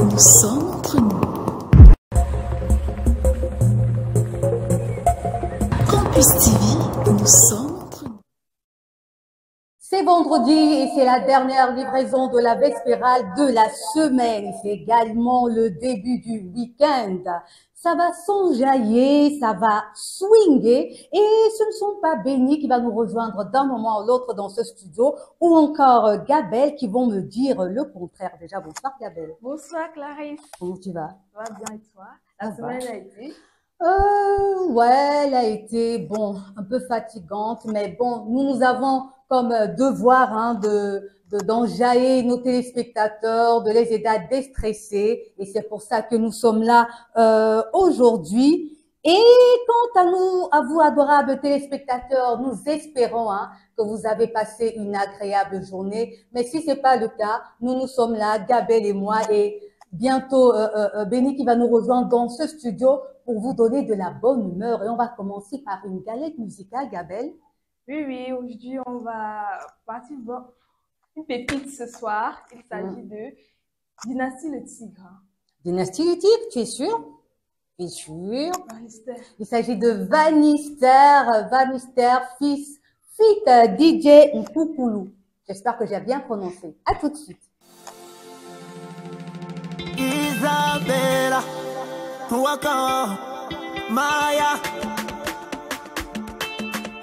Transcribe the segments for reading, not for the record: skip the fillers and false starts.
nous sommes entre nous. Campus TV, nous sommes entre nous. C'est vendredi et c'est la dernière livraison de la Vespérale de la semaine. C'est également le début du week-end. Ça va s'enjailler, ça va swinguer et ce ne sont pas Benny qui va nous rejoindre d'un moment à l'autre dans ce studio ou encore Gabelle qui vont me dire le contraire. Déjà, bonsoir Gabelle. Bonsoir Clarisse. Comment tu vas? Ça va bien et toi? La semaine a été? Ouais, elle a été, bon, un peu fatigante, mais bon, nous avons comme devoir d'enjailler nos téléspectateurs, de les aider à déstresser, et c'est pour ça que nous sommes là aujourd'hui. Et quant à nous, à vous adorables téléspectateurs, nous espérons que vous avez passé une agréable journée. Mais si c'est pas le cas, nous sommes là, Gabelle et moi, et bientôt Benny qui va nous rejoindre dans ce studio pour vous donner de la bonne humeur. Et on va commencer par une galette musicale, Gabelle. Oui, aujourd'hui on va partir voir une pépite ce soir. Il s'agit de Dynastie le Tigre. Dynastie le Tigre, tu es sûr? Tu es sûr? Vanister. Il s'agit de Vanister, fils, feat DJ Nkoukoulou. J'espère que j'ai bien prononcé. À tout de suite. Isabella, Waka, Maya,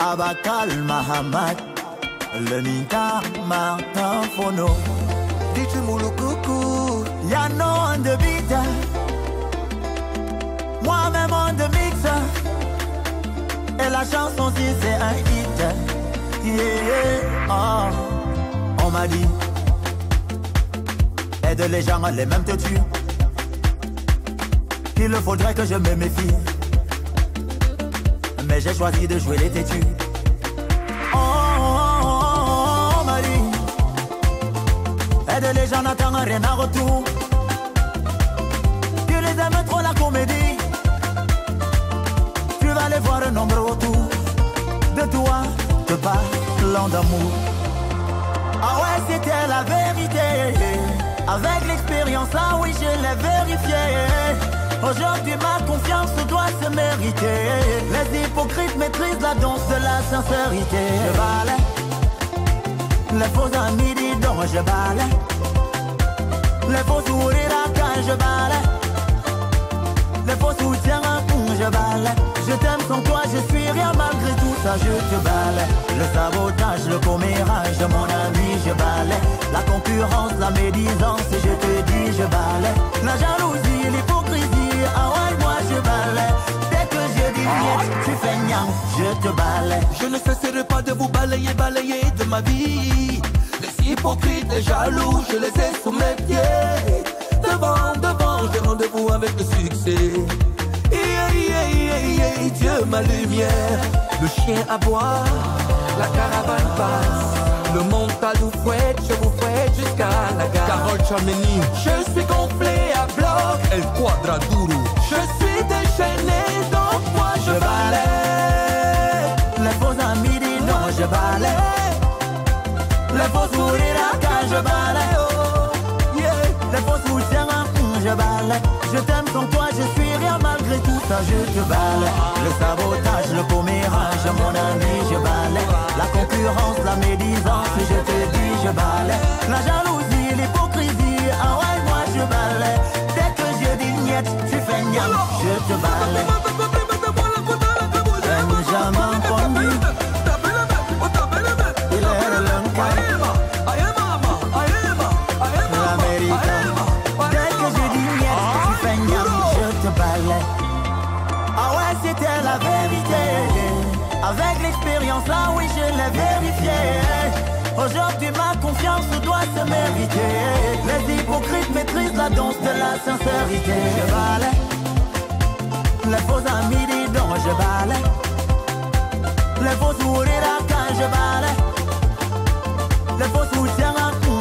Abakal Mahamad, Leninka Martin Fono, Dichimoulou Coucou, Yano on the beat, moi-même on the mix, et la chanson si c'est un hit, yeah, oh, on m'a dit, aide les gens, les mêmes te tuent. Il faudrait que je me méfie, mais j'ai choisi de jouer les têtus. Oh, Marie, aide les gens, n'attendent rien en retour. Tu les aimes trop la comédie, tu vas les voir un nombre autour de toi, te parlant d'amour. Ah ouais, c'était la vérité. Avec l'expérience, ah oui, je l'ai vérifié. Aujourd'hui, ma confiance doit se mériter. Les hypocrites maîtrisent la danse de la sincérité. Je balaie les faux amis, dis donc, je balaie les faux sourires quand je balaie les faux soutiens, je balaie. Je t'aime sans toi, je suis rien malgré tout ça, je te balaie. Le sabotage, le commérage, mon ami, je balaie. La concurrence, la médisance, je te dis, je balaie. La jalousie, l'hypocrisie, ah ouais, moi je balaie. Dès que je dis niet, tu fais niam, je te balaie. Je ne cesserai pas de vous balayer, balayer de ma vie. Les hypocrites, les jaloux, je les ai sous mes pieds. Devant, devant, j'ai rendez-vous avec le succès. Dieu ma lumière. Le chien aboie, la caravane passe. Le mental vous fouette, je vous fouette jusqu'à la gare. Carole Chameni, je suis gonflé à bloc. El Quadraduro, je suis déchaîné, donc moi je balaie. Les faux amis disent non, je balaie. Les faux sourires quand je balaie. Oh, yeah. Les faux soutiens, je balaie. Je t'aime sans toi, je suis rien malgré tout ça, je te balaie. Le sabotage, le commérage, mon ami, je balaie. La concurrence, la médisance, je te dis, je balaie. La jalousie, l'hypocrisie, ah ouais, moi je balaie. Dès que je dis niet, tu fais niam, je te balaie. Benjamin Pondy, il est le l'unquin, l'américain. Dès que je dis niet, tu fais niam, je te balaie. Ah ouais, c'était la vérité. Avec l'expérience, là oui, je l'ai vérifié. Aujourd'hui, ma confiance doit se mériter. Les hypocrites maîtrisent la danse de la sincérité. Je balaie les faux amis, dis donc, je balaie les faux sourires quand je balaie les faux soutiens,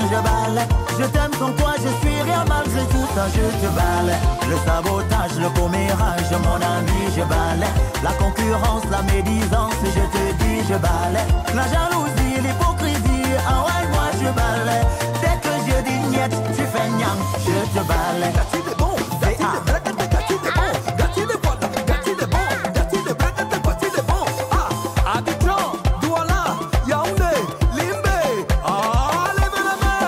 je balaie. Je t'aime sans toi, je suis rien malgré tout ça, je te balaie. Le sabotage, le commérage, mon ami, je balaie. La concurrence, la médisance, je te dis, je balaie. La jalousie, l'hypocrisie, ah ouais, moi je balaie. Dès que je limiette, tu fais niang, je te balaie. Gâti de bon, gâti de braquette, gâti de bon, gâti de bon, gâti de bon, gâti de braquette, gâti de bon. Ah, Abidjan, Douala, Yaoundé, Limbe, ah, lève la main.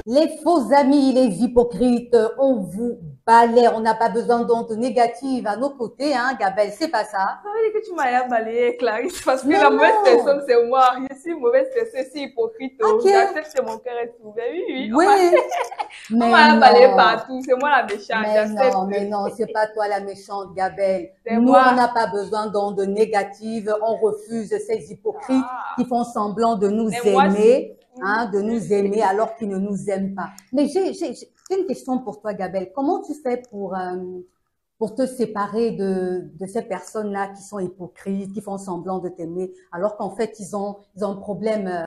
Les faux amis, les hypocrites, on vous balaie. On n'a pas besoin d'ondes négatives à nos côtés, hein, Gabelle, c'est pas ça. Ça veut dire que tu m'as balayé, Clarisse, parce que Mais la non. mauvaise personne, c'est moi. Je suis mauvaise personne, je suis hypocrite. Ok. J'accepte que mon cœur est ouvert. Oui, oui. Oui, On mais m'a balayé non. partout. C'est moi la méchante. J'accepte. Mais non, c'est pas toi la méchante, Gabelle. C'est Nous, moi. on n'a pas besoin d'ondes négatives. On refuse ces hypocrites qui font semblant de nous Mais moi, aimer, hein, de nous aimer alors qu'ils ne nous aiment pas. Mais j'ai une question pour toi, Gabelle. Comment tu fais pour te séparer de ces personnes-là qui sont hypocrites, qui font semblant de t'aimer, alors qu'en fait, ils ont un problème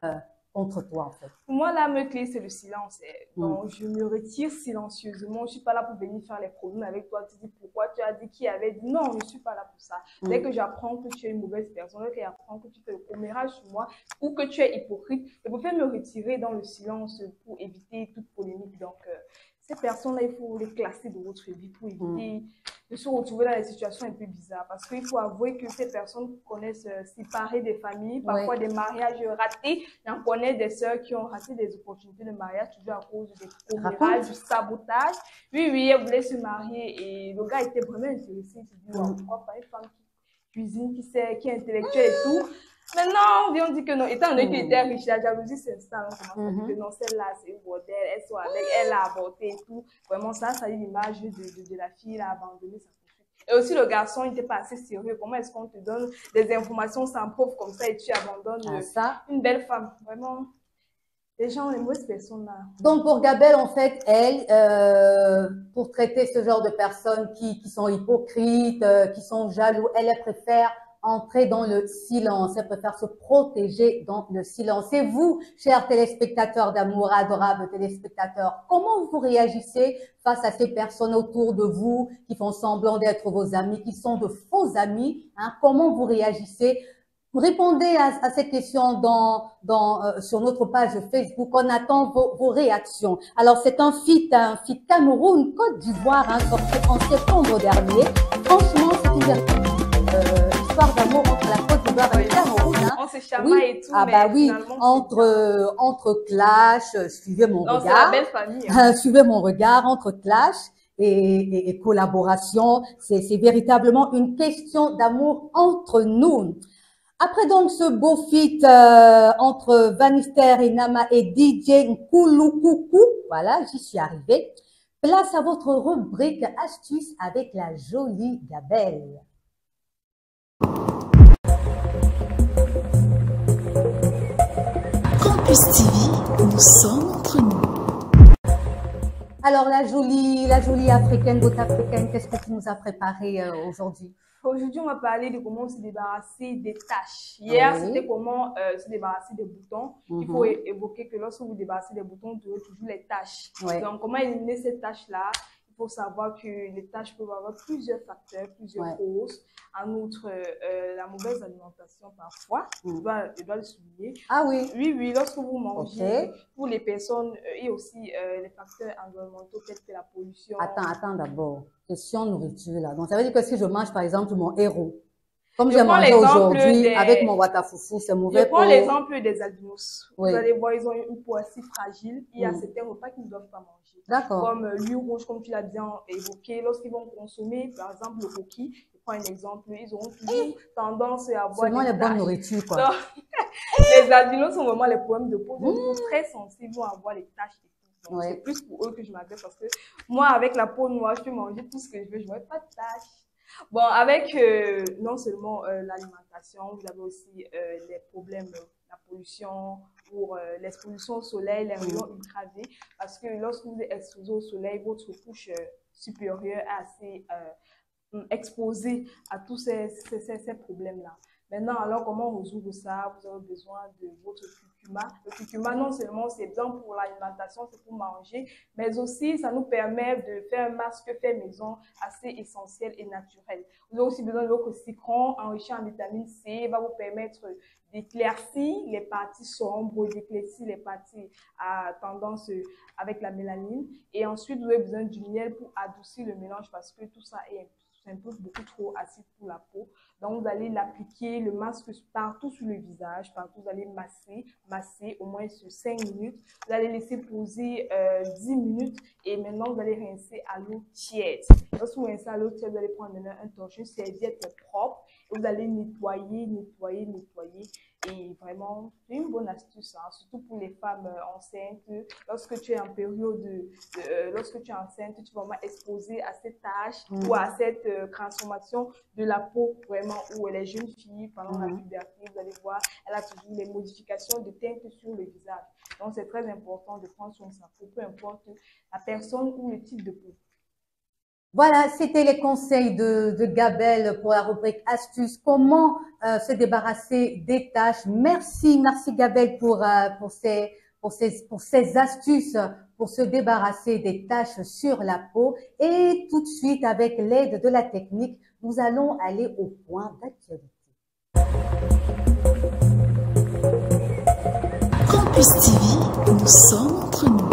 contre toi, en fait? Pour moi, l'arme clé, c'est le silence. Donc, je me retire silencieusement. Je ne suis pas là pour venir faire les problèmes avec toi. Tu dis pourquoi tu as dit qui avait dit. Non, je ne suis pas là pour ça. Dès que j'apprends que tu es une mauvaise personne, dès que j'apprends que tu fais le commérage sur moi ou que tu es hypocrite, je préfère me retirer dans le silence pour éviter toute polémique. Donc, ces personnes-là, il faut les classer de votre vie pour éviter de se retrouver dans des situations un peu bizarres. Parce qu'il faut avouer que ces personnes connaissent séparer des familles, parfois des mariages ratés. J'en connais des sœurs qui ont raté des opportunités de mariage toujours à cause des commérages, du sabotage. Oui, elles voulaient se marier et le gars était vraiment intéressé. Il se dit, pourquoi pas une femme qui cuisine, qui est intellectuelle et tout. Maintenant, on dit que non, étant donné qu'il était riche, la jalousie s'installe. On commence à dire que non, celle-là, c'est une bordel, elle soit avec, elle a avorté et tout. Vraiment, ça dit l'image de la fille, elle a abandonné sa petite. Et aussi, le garçon, il n'était pas assez sérieux. Comment est-ce qu'on te donne des informations sans preuve comme ça et tu abandonnes une belle femme? Vraiment, les gens, les mauvaises personnes là. Donc, pour Gabelle, en fait, elle, pour traiter ce genre de personnes qui sont hypocrites, qui sont jaloux, elle préfère entrer dans le silence, elle préfère se protéger dans le silence. Et vous, chers téléspectateurs d'amour, adorables téléspectateurs, comment vous réagissez face à ces personnes autour de vous qui font semblant d'être vos amis, qui sont de faux amis, hein? Comment vous réagissez? Répondez à cette question sur notre page Facebook. On attend vos réactions. Alors, c'est un feat Cameroun-Côte d'Ivoire, hein, sorti en septembre dernier. Franchement, c'est une véritable histoire d'amour entre la Côte d'Ivoire et le Cameroun. Hein. On se chamaille et tout, ah mais bah oui, entre clash, suivez mon regard. C'est la belle famille. Hein. Suivez mon regard, entre clash et collaboration. C'est véritablement une question d'amour entre nous. Après donc ce beau feat entre Vanister et Nama et DJ Nkouloukoukou, voilà, j'y suis arrivée. Place à votre rubrique astuce avec la jolie Gabelle. Campus TV, nous sommes entre nous. Alors la jolie africaine, votre africaine, qu'est-ce que tu nous as préparé aujourd'hui? Aujourd'hui, on va parler de comment se débarrasser des taches. Hier, c'était comment se débarrasser des boutons. Il faut évoquer que lorsque vous débarrassez des boutons, vous aurez toujours les taches. Donc, comment éliminer ces taches-là? Il faut savoir que les taches peuvent avoir plusieurs facteurs, plusieurs causes. En outre, la mauvaise alimentation parfois, je dois le souligner. Ah oui? Oui, lorsque vous mangez, pour les personnes et aussi les facteurs environnementaux tels que la pollution. Attends d'abord. Question nourriture là. Donc ça veut dire que si je mange par exemple mon héros, comme Je j'ai prends mangé l'exemple aujourd'hui avec mon watafoufou, c'est mauvais Je pour... prends l'exemple des albinos. Oui. Vous allez voir, ils ont une peau assez fragile. Il y a certains repas qu'ils ne doivent pas manger. D'accord. Comme l'huile rouge, comme tu l'as bien évoqué. Lorsqu'ils vont consommer, par exemple, le coquille, je prends un exemple, ils auront toujours tendance à avoir Seulement des les bonnes taches. nourritures, quoi. Donc, les albinos sont vraiment les problèmes de peau. Donc, ils sont très sensibles, ils vont avoir les taches et tout. Donc, c'est plus pour eux que je m'adresse parce que moi, avec la peau noire, je peux manger tout ce que je veux, je n'aurai pas de taches. Bon, avec non seulement l'alimentation, vous avez aussi les problèmes, la pollution, pour l'exposition au soleil, les rayons ultraviolets, parce que lorsque vous êtes exposé au soleil, votre couche supérieure est assez exposée à tous ces problèmes-là. Maintenant, alors, comment on résout ça? Vous avez besoin de votre curcuma. Le curcuma, non seulement c'est bien pour l'alimentation, c'est pour manger, mais aussi ça nous permet de faire un masque fait maison assez essentiel et naturel. Vous avez aussi besoin de votre citron enrichi en vitamine C, va vous permettre d'éclaircir les parties sombres, d'éclaircir les parties à tendance avec la mélanine. Et ensuite, vous avez besoin du miel pour adoucir le mélange parce que tout ça est un peu beaucoup trop acide pour la peau. Donc, vous allez l'appliquer, le masque partout sur le visage, partout, vous allez masser au moins sur 5 minutes. Vous allez laisser poser 10 minutes et maintenant, vous allez rincer à l'eau tiède. Lorsque vous rincez à l'eau tiède, vous allez prendre maintenant un torchon, une serviette propre et vous allez nettoyer. Et vraiment, c'est une bonne astuce, hein, surtout pour les femmes enceintes. Lorsque tu es en période, lorsque tu es enceinte, tu vas vraiment exposer à cette tâche ou à cette transformation de la peau, vraiment, où les jeunes filles, pendant la puberté, vous allez voir, elle a toujours les modifications de teinte sur le visage. Donc, c'est très important de prendre soin de sa peau, peu importe la personne ou le type de peau. Voilà, c'était les conseils de Gabelle pour la rubrique astuces. Comment se débarrasser des taches. Merci Gabelle pour ces astuces pour se débarrasser des taches sur la peau. Et tout de suite, avec l'aide de la technique, nous allons aller au point d'actualité. Campus TV, nous sommes entre nous.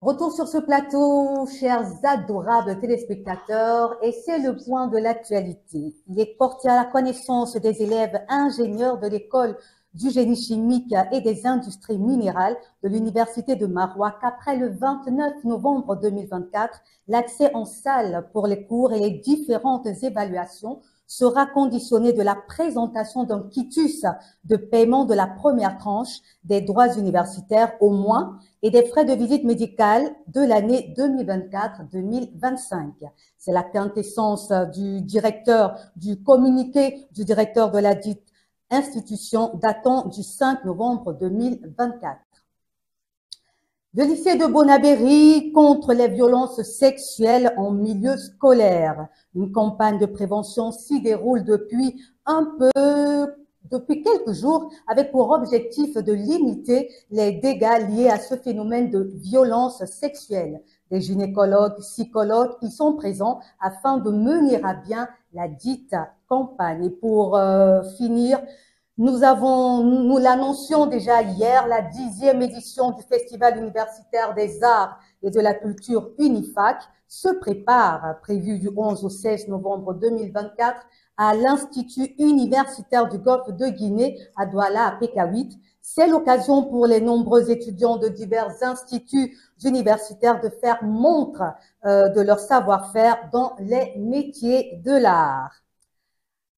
Retour sur ce plateau, chers adorables téléspectateurs, et c'est le point de l'actualité. Il est porté à la connaissance des élèves ingénieurs de l'école du génie chimique et des industries minérales de l'Université de Maroua qu'après le 29 novembre 2024, l'accès en salle pour les cours et les différentes évaluations sera conditionné de la présentation d'un quitus de paiement de la première tranche des droits universitaires au moins et des frais de visite médicale de l'année 2024-2025. C'est la quintessence du communiqué du directeur de la dite institution datant du 5 novembre 2024. Le lycée de Bonabéry contre les violences sexuelles en milieu scolaire. Une campagne de prévention s'y déroule depuis quelques jours avec pour objectif de limiter les dégâts liés à ce phénomène de violence sexuelle. Des gynécologues, psychologues y sont présents afin de mener à bien la dite campagne. Et pour finir, nous l'annoncions déjà hier, la 10e édition du Festival universitaire des arts et de la culture UNIFAC se prépare, prévu du 11 au 16 novembre 2024 à l'Institut universitaire du Golfe de Guinée à Douala, à PK8. C'est l'occasion pour les nombreux étudiants de divers instituts universitaires de faire montre de leur savoir-faire dans les métiers de l'art.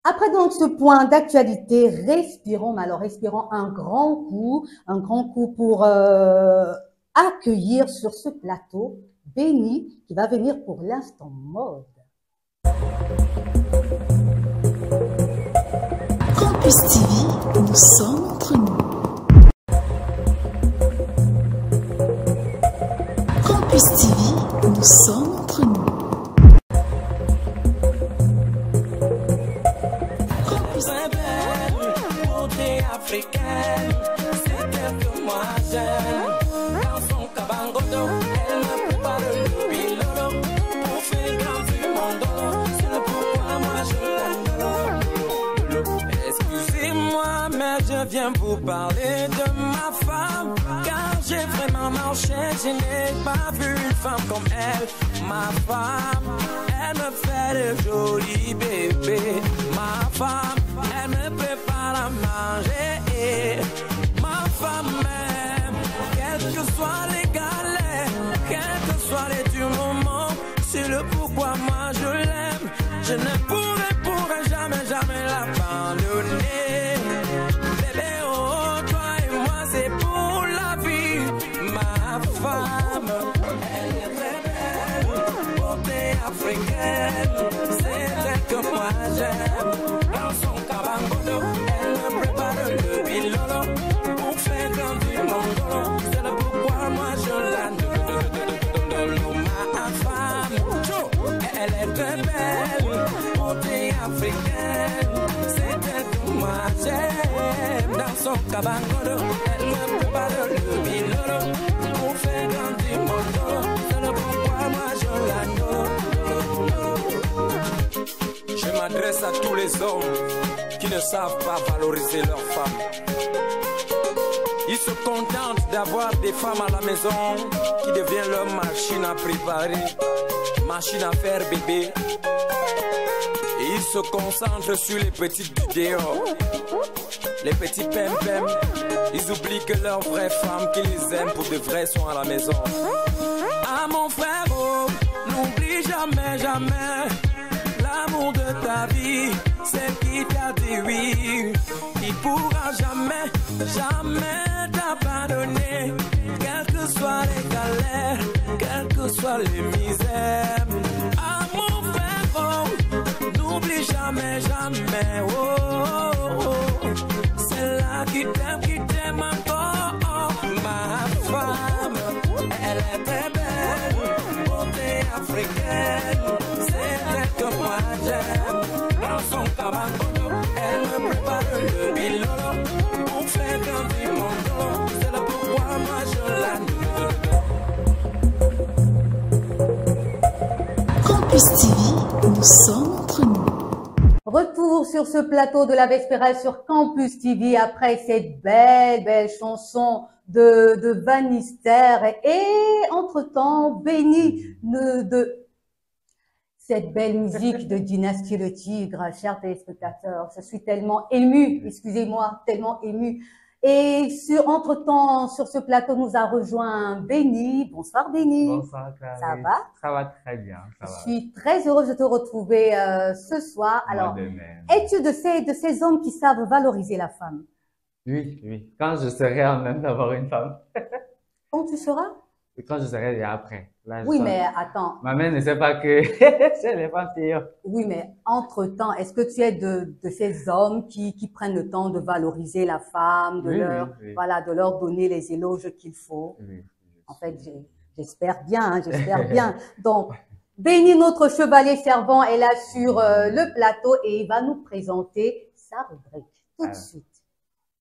Après donc ce point d'actualité, respirons un grand coup pour accueillir sur ce plateau Béni qui va venir pour l'instant mode. Campus TV, nous sommes entre nous. Campus TV, nous sommes entre nous. Africaine, c'est elle que moi j'aime. Dans son cabangodo, elle me prépare le piloto pour faire grandir mon dos. C'est le pourquoi moi je l'aime. Excusez-moi, mais je viens vous parler de ma femme. Car j'ai vraiment marché, je n'ai pas vu une femme comme elle. Ma femme, elle me fait de jolis bébés. Ma femme, elle me prépare à manger. Ma femme même, quels que soient les galères, quels que soient les durs moments, c'est le pourquoi moi je l'aime. Je ne pourrai jamais l'abandonner. Bébé, oh, toi et moi c'est pour la vie. Ma femme, elle est très belle, beauté africaine, c'est elle que moi j'aime. Dans son cabangodo, elle me prépare le pilolo pour faire grandir mon dos. C'est le pourquoi moi je l'aime. Ma femme, elle est très belle, beauté africaine. cabangolo, elle me prépare le binolo. Pour faire grandir mon dos, c'est le pourquoi moi je l'adore. Je m'adresse à tous les hommes qui ne savent pas valoriser leurs femmes. Ils se contentent d'avoir des femmes à la maison qui deviennent leur machine à préparer, machine à faire bébé. Et ils se concentrent sur les petites vidéos, les petits pem-pem. Ils oublient que leurs vraies femmes qui les aiment pour de vrai sont à la maison. Ah mon frère, oh, n'oublie jamais, jamais l'amour de ta vie, celle qui t'a dit oui. Il pourra jamais, jamais t'abandonner, quelles que soient les galères, quelles que soient les misères. Ah mon frère, oh, n'oublie jamais, jamais, oh, oh, oh. C'est là qui t'aime encore, oh, ma femme. Elle est très belle, beauté africaine, c'est elle que moi j'aime. Dans son cabangolo, elle me prépare le bilolo. Pour faire grandir mon dos, c'est là pourquoi moi je l'adore. Campus TV, nous sommes entre nous. Retour sur ce plateau de la Vespérale sur Campus TV après cette belle chanson de Vanister et entre-temps béni de cette belle musique de Dynastie le Tigre, chers téléspectateurs. Je suis tellement émue, excusez-moi, tellement émue. Et entre-temps, sur ce plateau, nous a rejoint Béni. Bonsoir Béni. Bonsoir Clarisse. Ça va? Ça va très bien, ça Je va. suis très heureuse de te retrouver ce soir. Alors, Moi de même. es-tu de ces hommes qui savent valoriser la femme? Oui, oui. Quand je serai en même d'avoir une femme. Quand tu seras? Et quand je serai déjà après. Là, je Oui, sens- mais attends. Ma mère ne sait pas que c'est les femmes pires. Oui, mais entre-temps, est-ce que tu es de ces hommes qui prennent le temps de valoriser la femme, de Oui, leur, oui, oui. voilà, de leur donner les éloges qu'il faut? Oui. En fait, j'espère bien, hein, j'espère bien. Donc, Béni, notre chevalier servant, est là sur le plateau et il va nous présenter sa rubrique tout de Ah. suite.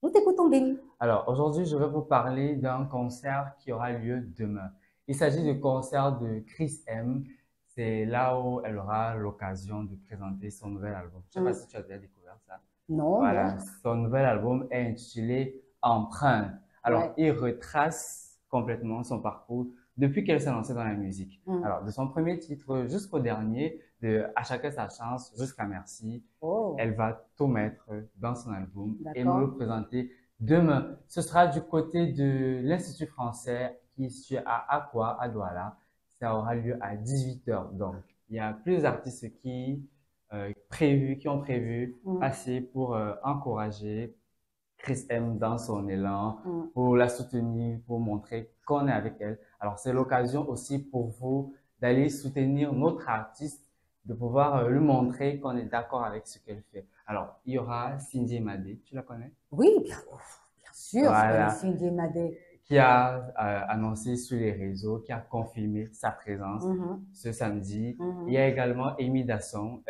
Nous t'écoutons, Béni. Alors, aujourd'hui, je vais vous parler d'un concert qui aura lieu demain. Il s'agit du concert de Chris M. C'est là où elle aura l'occasion de présenter son nouvel album. Je ne sais pas si tu as déjà découvert ça. Non, Voilà, non. son nouvel album est intitulé Empreinte. Alors, Ouais. il retrace complètement son parcours depuis qu'elle s'est lancée dans la musique. Mm. Alors, de son premier titre jusqu'au dernier, de À chacun sa chance jusqu'à Merci, Oh. elle va tout mettre dans son album et nous D'accord. le présenter demain. Ce sera du côté de l'Institut français qui est situé à Akwa, à Douala. Ça aura lieu à 18h. Donc, il y a plusieurs artistes qui ont prévu Mm. passer pour encourager Chris M dans son élan, Mm. pour la soutenir, pour montrer qu'on est avec elle. Alors, c'est l'occasion aussi pour vous d'aller soutenir notre artiste, de pouvoir lui montrer qu'on est d'accord avec ce qu'elle fait. Alors, il y aura Cindy Madé, tu la connais? Oui, bien sûr, Voilà. c'est Cindy Madé. Qui a annoncé sur les réseaux, qui a confirmé sa présence Mhm, ce samedi. mhm. Il y a également Amy Basson,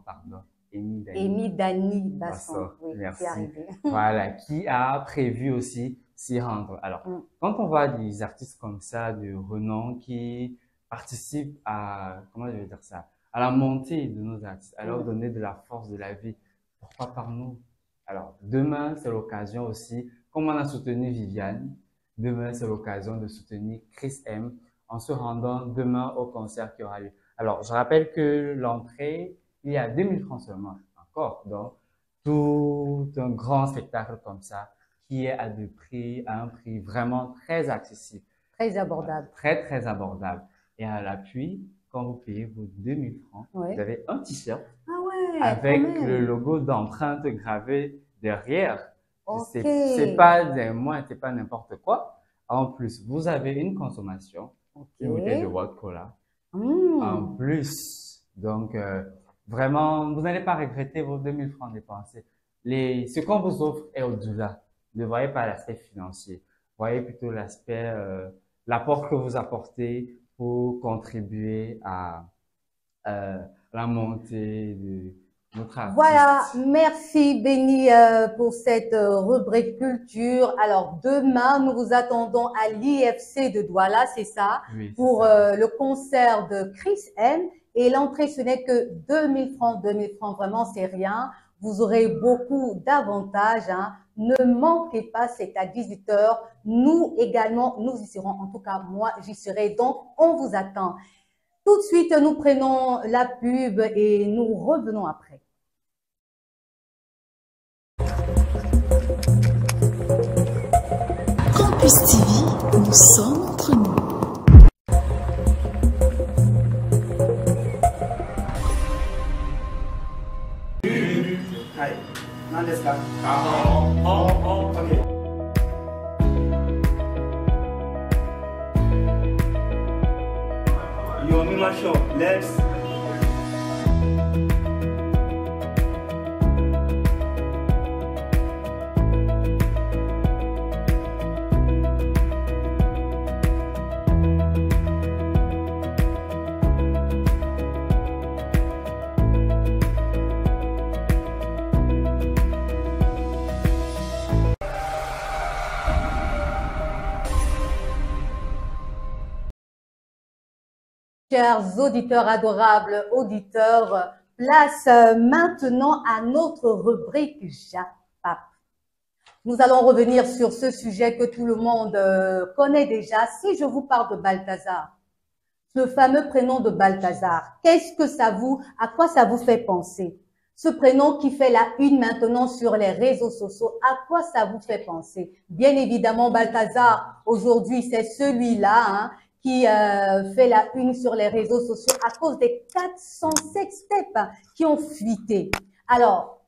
pardon. Amy Dani Basson, Basson, oui, merci. qui est arrivée. Voilà, qui a prévu aussi s'y rendre. Alors, Mm. quand on voit des artistes comme ça, de renom, qui participent à, comment je vais dire ça, à la montée de nos artistes, à leur Mm. donner de la force, de la vie, pourquoi par nous? Alors, demain, c'est l'occasion aussi, comme on a soutenu Viviane, demain, c'est l'occasion de soutenir Chris M en se rendant demain au concert qui aura lieu. Alors, je rappelle que l'entrée, il y a 2000 francs seulement, encore. Donc, tout un grand spectacle comme ça, qui est à un prix vraiment très accessible, Très abordable. très, très abordable. Et à l'appui, quand vous payez vos 2000 francs, Ouais. vous avez un t-shirt Ah ouais, avec quand même. le logo d'empreinte gravé derrière. Ok. C'est pas des moindres, c'est pas n'importe quoi. En plus, vous avez une consommation, Ok. une bouteille de World Cola. Hmm. En plus, donc vraiment, vous n'allez pas regretter vos 2000 francs dépensés. Ce qu'on vous offre est au-delà. Ne voyez pas l'aspect financier. Voyez plutôt l'aspect, l'apport que vous apportez pour contribuer à la montée de notre artiste. Voilà, merci Béni pour cette rubrique culture. Alors demain, nous vous attendons à l'IFC de Douala, c'est ça, Oui, c'est pour ça. le concert de Chris M. Et l'entrée, ce n'est que 2000 francs, 2000 francs, vraiment c'est rien. Vous aurez beaucoup d'avantages, hein. Ne manquez pas, c'est à 18h. Nous également, nous y serons. En tout cas, moi, j'y serai. Donc, on vous attend. Tout de suite, nous prenons la pub et nous revenons après. Campus TV, nous sommes entre nous. Let's Chers auditeurs, adorables auditeurs, place maintenant à notre rubrique Japap. Nous allons revenir sur ce sujet que tout le monde connaît déjà. Si je vous parle de Balthazar, ce fameux prénom de Balthazar, à quoi ça vous fait penser? Ce prénom qui fait la une maintenant sur les réseaux sociaux, à quoi ça vous fait penser? Bien évidemment, Balthazar, aujourd'hui, c'est celui-là, hein, qui fait la une sur les réseaux sociaux à cause des 400 sextapes qui ont fuité. Alors,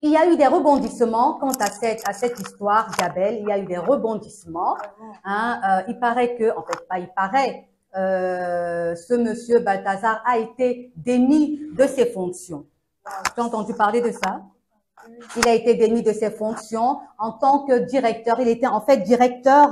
il y a eu des rebondissements quant à cette histoire, Jabel. Il y a eu des rebondissements. Hein, il paraît que, en fait, pas il paraît, ce monsieur Balthazar a été démis de ses fonctions. Tu as entendu parler de ça? Il a été démis de ses fonctions en tant que directeur. Il était en fait directeur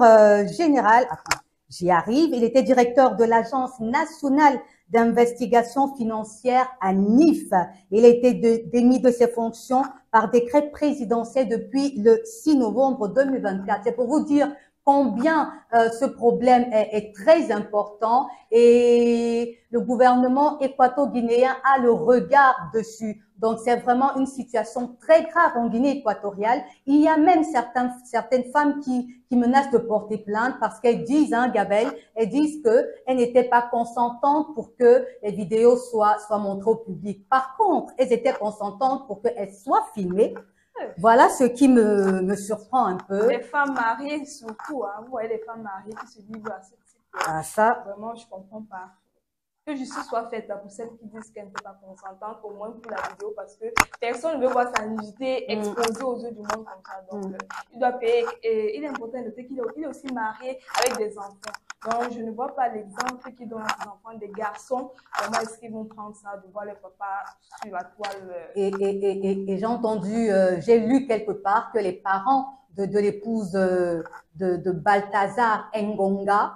général. Attends, j'y arrive. Il était directeur de l'Agence nationale d'investigation financière à NIF. Il a été démis de ses fonctions par décret présidentiel depuis le 6 novembre 2024. C'est pour vous dire combien ce problème est très important et le gouvernement équato-guinéen a le regard dessus. Donc, c'est vraiment une situation très grave en Guinée équatoriale. Il y a même certaines femmes qui menacent de porter plainte parce qu'elles disent, hein, Gabel, elles disent qu'elles n'étaient pas consentantes pour que les vidéos soient montrées au public. Par contre, elles étaient consentantes pour qu'elles soient filmées. Voilà ce qui me surprend un peu. Les femmes mariées surtout, hein, vous voyez les femmes mariées qui se livrent à ce type. Ça. Vraiment, je comprends pas. Que justice soit faite là, pour celles qui disent qu'elles ne sont pas consentantes, au moins pour la vidéo, parce que personne ne veut voir sa nudité exposée aux yeux du monde comme ça. Donc, il doit payer. Et il est important de noter qu'il est aussi marié avec des enfants. Donc, je ne vois pas l'exemple qu'il donne à ses enfants, des garçons. Comment est-ce qu'ils vont prendre ça, de voir les papas sur la toile Et j'ai entendu, j'ai lu quelque part que les parents de l'épouse de Balthazar Ngonga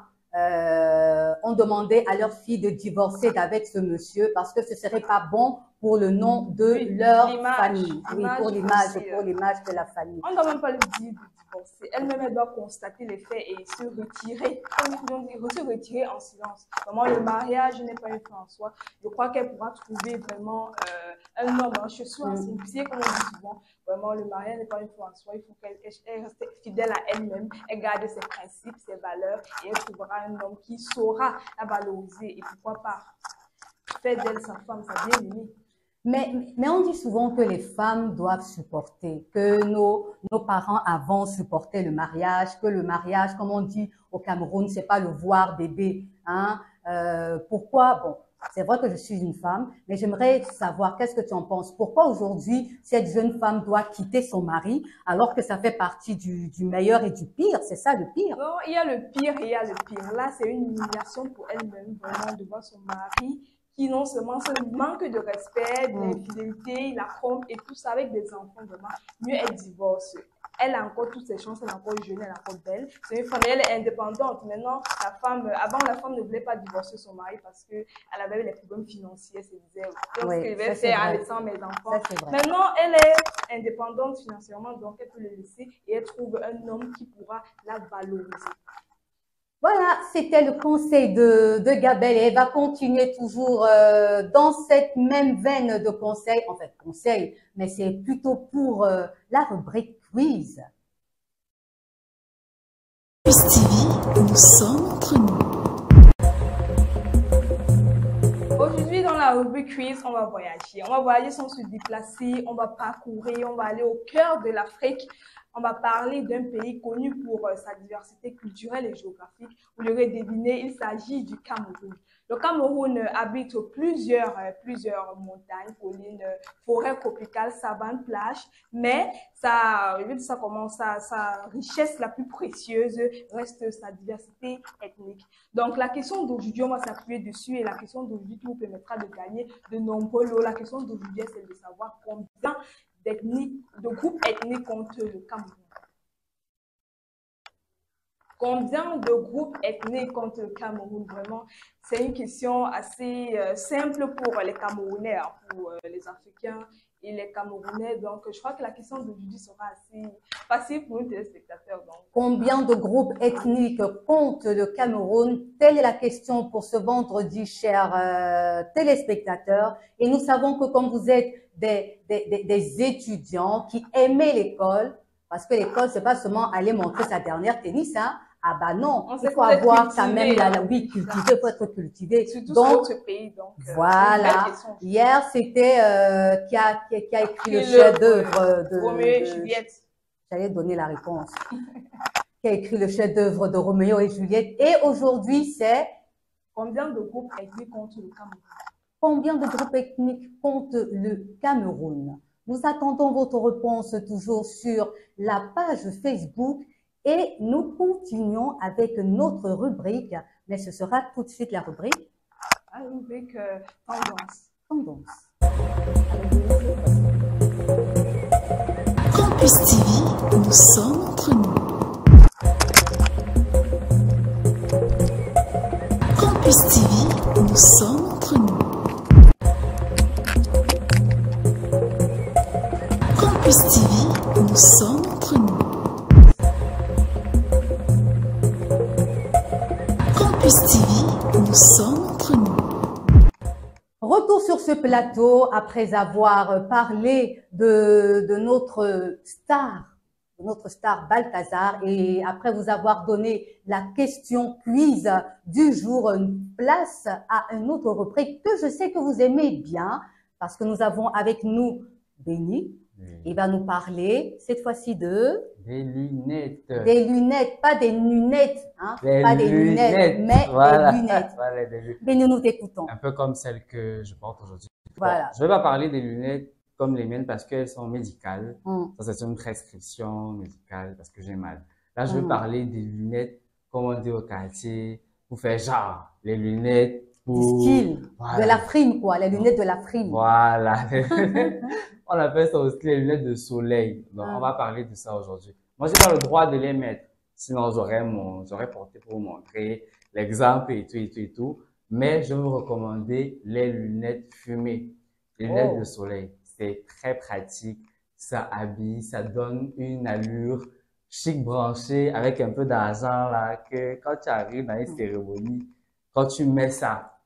ont demandé à leur fille de divorcer d'avec ce monsieur parce que ce serait pas bon pour le nom de leur famille. Oui, pour l'image de la famille. On ne doit même pas lui dire de divorcer. Elle-même, elle doit constater les faits et se retirer. Se retirer en silence. Vraiment, le mariage n'est pas une fin en soi. Je crois qu'elle pourra trouver vraiment un homme chez soi, c'est comme on dit souvent. Vraiment, le mariage n'est pas une fin en soi. Il faut qu'elle reste fidèle à elle-même, elle garde ses principes, ses valeurs et elle trouvera un homme qui saura la valoriser. Et pourquoi pas faire d'elle sa femme, sa bien-aimée. Mais on dit souvent que les femmes doivent supporter, que nos parents avant supportaient le mariage, que le mariage, comme on dit au Cameroun, c'est pas le voir bébé. Hein? Pourquoi? Bon, c'est vrai que je suis une femme, mais j'aimerais savoir qu'est-ce que tu en penses. Pourquoi aujourd'hui cette jeune femme doit quitter son mari alors que ça fait partie du meilleur et du pire? C'est ça le pire. Non, il y a le pire et il y a le pire. Là, c'est une humiliation pour elle-même, vraiment, de voir son mari qui non seulement se manque de respect, d'infidélité, la trompe et tout ça avec des enfants demain, mieux elle divorce. Elle a encore toutes ses chances, elle est encore jeune, elle est encore belle. C'est une femme, elle est indépendante. Maintenant, la femme, avant, la femme ne voulait pas divorcer son mari parce qu'elle avait des problèmes financiers. Elle se disait, qu'est-ce que je vais faire en laissant mes enfants? Maintenant, elle est indépendante financièrement, donc elle peut le laisser et elle trouve un homme qui pourra la valoriser. Voilà, c'était le conseil de Gabelle et elle va continuer toujours dans cette même veine de conseils. En fait, conseils, mais c'est plutôt pour la rubrique quiz. Quiz TV, nous sommes entre nous. Aujourd'hui, dans la rubrique quiz, on va voyager. On va voyager sans se déplacer, on va parcourir, on va aller au cœur de l'Afrique. On va parler d'un pays connu pour sa diversité culturelle et géographique. Vous l'aurez deviné, il s'agit du Cameroun. Le Cameroun habite plusieurs montagnes, collines, forêts tropicales, savanes, plages, mais sa richesse la plus précieuse reste sa diversité ethnique. Donc la question d'aujourd'hui, on va s'appuyer dessus et la question d'aujourd'hui qui vous permettra de gagner de nombreux lots. La question d'aujourd'hui est celle de savoir combien de groupes ethniques compte le Cameroun. Combien de groupes ethniques compte le Cameroun? Vraiment, c'est une question assez simple pour les Camerounais, pour les Africains et les Camerounais. Donc, je crois que la question d'aujourd'hui sera assez facile pour nos téléspectateurs. Donc. Combien de groupes ethniques compte le Cameroun? Telle est la question pour ce vendredi, chers téléspectateurs. Et nous savons que comme vous êtes des étudiants qui aimaient l'école, parce que l'école, c'est pas seulement aller montrer sa dernière tennis, hein. Ah bah non, il faut avoir quand même oui, cultivé, il faut être cultivé. Surtout donc, sur notre pays, donc. Voilà. Hier, c'était qui a écrit le chef-d'œuvre de Roméo et Juliette. J'allais donner la réponse. Qui a écrit le chef-d'œuvre de Roméo et Juliette. Et aujourd'hui, c'est combien de groupes ethniques compte le Cameroun? Combien de groupes ethniques compte le Cameroun? Nous attendons votre réponse toujours sur la page Facebook et nous continuons avec notre rubrique, mais ce sera tout de suite la rubrique. La rubrique tendance. Tendance. Campus TV, nous sommes entre nous. Campus TV, nous sommes entre nous. Campus TV, nous sommes entre nous. Campus TV, nous sommes entre nous. Retour sur ce plateau après avoir parlé de notre star Balthazar et après vous avoir donné la question quiz du jour, place à une autre rubrique que je sais que vous aimez bien parce que nous avons avec nous Béni. Il va nous parler cette fois-ci de des lunettes. Des lunettes, pas des lunettes, hein, pas des lunettes, mais voilà. des lunettes. Voilà, des lunettes. Béni, nous t'écoutons. Un peu comme celles que je porte aujourd'hui. Voilà. Bon, je vais pas parler des lunettes comme les miennes parce qu'elles sont médicales. Ça, c'est une prescription médicale parce que j'ai mal. Là, je vais parler des lunettes, comme on dit au quartier, pour faire genre, les lunettes pour... Du style, voilà. De la frime, quoi, les lunettes de la frime. Voilà. On appelle ça aussi les lunettes de soleil. Donc, on va parler de ça aujourd'hui. Moi, j'ai pas le droit de les mettre. Sinon, j'aurais porté pour vous montrer l'exemple et tout. Mais je vais vous recommander les lunettes fumées. Les lunettes de soleil. C'est très pratique. Ça habille, ça donne une allure chic branchée avec un peu d'argent là que quand tu arrives dans une cérémonie, quand tu mets ça,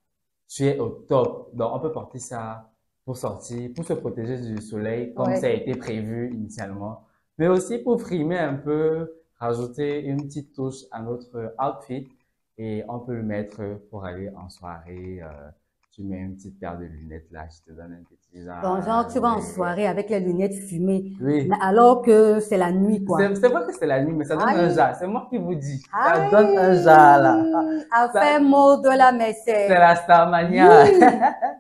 tu es au top. Donc, on peut porter ça pour sortir, pour se protéger du soleil, comme ça a été prévu initialement. Mais aussi pour frimer un peu, rajouter une petite touche à notre outfit. Et on peut le mettre pour aller en soirée. Tu mets une petite paire de lunettes là, je te donne un petit genre. Donc, genre, tu vas en soirée avec les lunettes fumées. Oui. Mais alors que c'est la nuit, quoi. C'est vrai que c'est la nuit, mais ça donne un genre. C'est moi qui vous dis. Ça donne un genre là. Affaire mot de la messe. C'est la Starmania.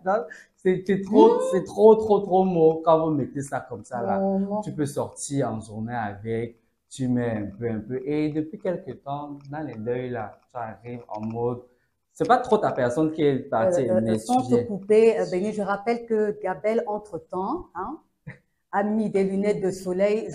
Donc, c'est trop mot quand vous mettez ça comme ça là. Tu peux sortir en journée avec, tu mets un peu. Et depuis quelques temps, dans les deuils là, tu arrives en mode, c'est pas trop ta personne qui est partie sans se couper, Béni, je rappelle que Gabelle, entre-temps, hein, a mis des lunettes de soleil.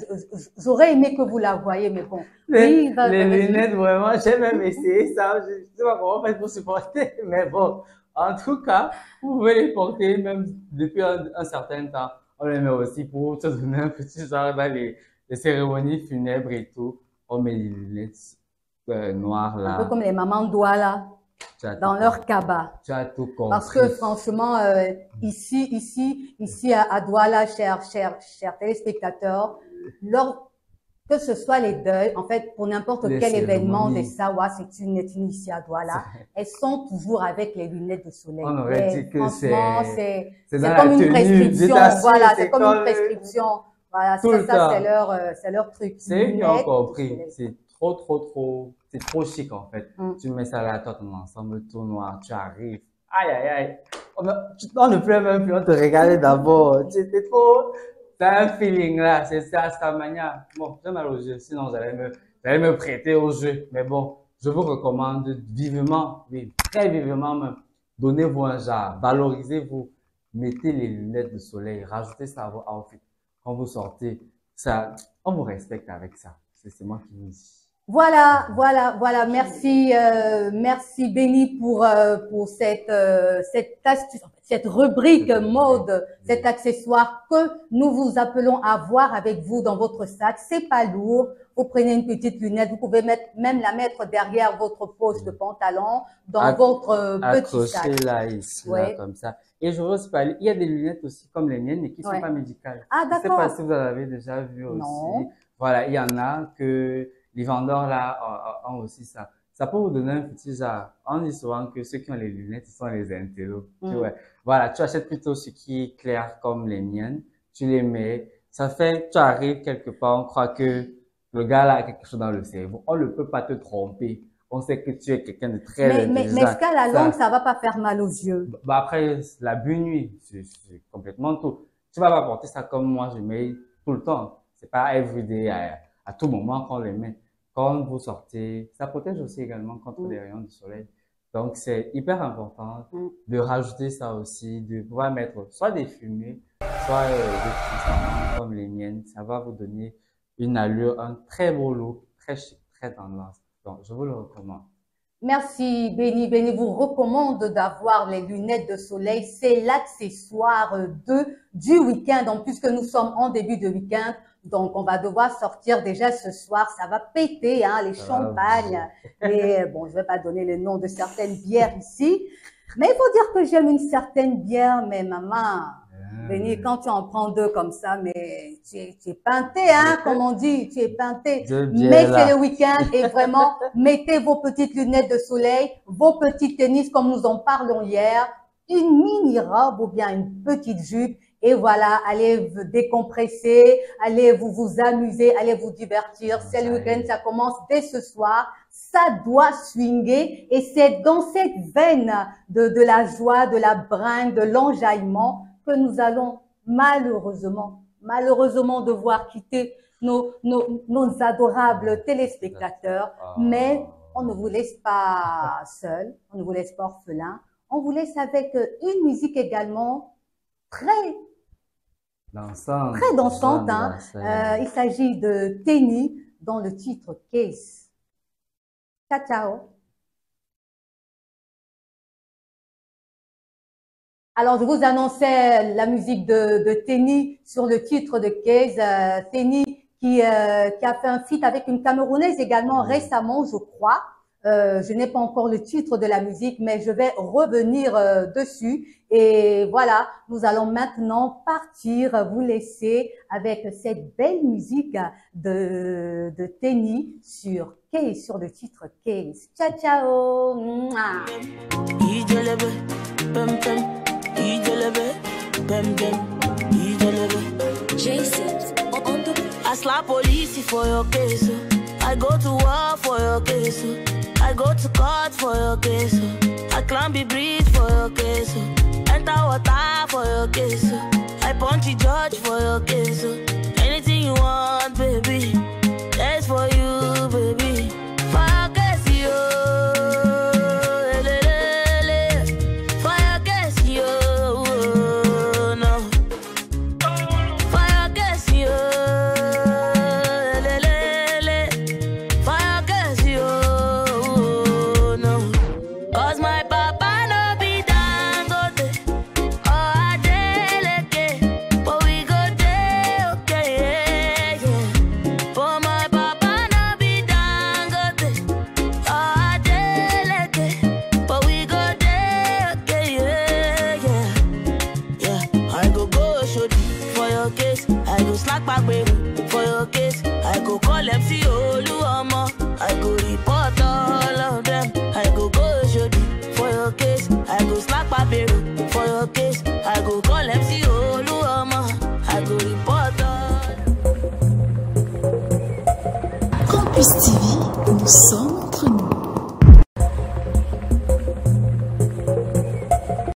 J'aurais aimé que vous la voyiez, mais bon. Les lunettes, vraiment, j'ai même essayé ça. Je sais pas comment faire pour supporter, mais bon. En tout cas, vous pouvez les porter même depuis un certain temps. On les met aussi pour se donner un petit genre dans les cérémonies funèbres et tout. On met les lunettes noires là. Un peu comme les mamans Douala dans leur cabas. Tu as tout compris. Parce que franchement, ici à Douala, chers téléspectateurs, que ce soit les deuils, en fait, pour n'importe quel événement des Sawa, c'est une ici à Douala, elles sont toujours avec les lunettes de soleil. On aurait dit que c'est comme une prescription. Voilà, c'est comme une prescription. Voilà, c'est leur truc. C'est eux qui ont compris. C'est c'est trop chic en fait. Tu mets ça là, toi, ton ensemble tout noir, tu arrives. Aïe, aïe, aïe. On ne pleure même plus, on te regardait d'abord. C'est trop. T'as un feeling là, c'est ça, c'est ta manière. Bon, j'ai mal aux yeux, sinon j'allais me prêter au jeu. Mais bon, je vous recommande vivement, oui, très vivement même, donnez-vous un genre, valorisez-vous, mettez les lunettes de soleil, rajoutez ça à vos outfits. Quand vous sortez, ça, on vous respecte avec ça. C'est moi qui vous dis. Voilà. Merci Béni pour cette astuce, cette rubrique mode, cet accessoire que nous vous appelons à voir avec vous dans votre sac. C'est pas lourd. Vous prenez une petite lunette, vous pouvez même la mettre derrière votre poche de pantalon, dans votre petit sac. Accroché là, ici, là, comme ça. Et je veux aussi parler, il y a des lunettes aussi comme les miennes, mais qui sont pas médicales. Ah, d'accord. Je sais pas si vous en avez déjà vu aussi. Non. Voilà, il y en a que les vendeurs là ont aussi ça. Ça peut vous donner un petit genre. On dit souvent que ceux qui ont les lunettes, ce sont les intellos. Voilà, tu achètes plutôt ce qui est clair comme les miennes. Tu les mets. Ça fait, tu arrives quelque part, on croit que le gars là a quelque chose dans le cerveau. On ne peut pas te tromper. On sait que tu es quelqu'un de très intelligent. Mais est-ce qu'à la longue, ça va pas faire mal aux yeux? Bah après, la nuit, c'est complètement tout. Tu vas pas porter ça comme moi, je mets tout le temps. C'est pas everyday, à tout moment qu'on les met. Quand vous sortez, ça protège aussi également contre les rayons du soleil. Donc, c'est hyper important de rajouter ça aussi, de pouvoir mettre soit des fumées, soit des petits comme les miennes. Ça va vous donner une allure, un très beau look, très chic, très tendance. Donc, je vous le recommande. Merci Béni. Béni vous recommande d'avoir les lunettes de soleil. C'est l'accessoire du week-end. Donc, puisque nous sommes en début de week-end, donc on va devoir sortir déjà ce soir. Ça va péter, hein, les champagnes. Et bon, je vais pas donner le nom de certaines bières ici. Mais il faut dire que j'aime une certaine bière, mais maman, Béni, quand tu en prends deux comme ça, mais tu es peinté, hein, comme on dit, tu es peinté. Mais c'est le week-end et vraiment, mettez vos petites lunettes de soleil, vos petits tennis comme nous en parlons hier, une mini-robe ou bien une petite jupe et voilà, allez vous décompresser, allez vous amuser, allez vous divertir. C'est le week-end, ça commence dès ce soir. Ça doit swinger et c'est dans cette veine de la joie, de la bringue, de l'enjaillement que nous allons malheureusement devoir quitter nos adorables téléspectateurs. Mais on ne vous laisse pas seul, on ne vous laisse pas orphelin. On vous laisse avec une musique également très dansante. Hein. Il s'agit de Tenny dans le titre Case. Ciao, ciao. Alors, je vous annonçais la musique de Tenny sur le titre de Case. Tenny qui a fait un feat avec une Camerounaise également récemment, je crois. Je n'ai pas encore le titre de la musique, mais je vais revenir dessus. Et voilà, nous allons maintenant partir, vous laisser avec cette belle musique de Tenny sur Case, sur le titre Case. Ciao, ciao. Mouah. I slap police for your case. I go to war for your case. I go to court for your case. I climb the bridge for your case. Enter water for your case. I punch the judge for your case. Anything you want, baby, that's for you, baby. For your case, yo. Buzz TV, nous sommes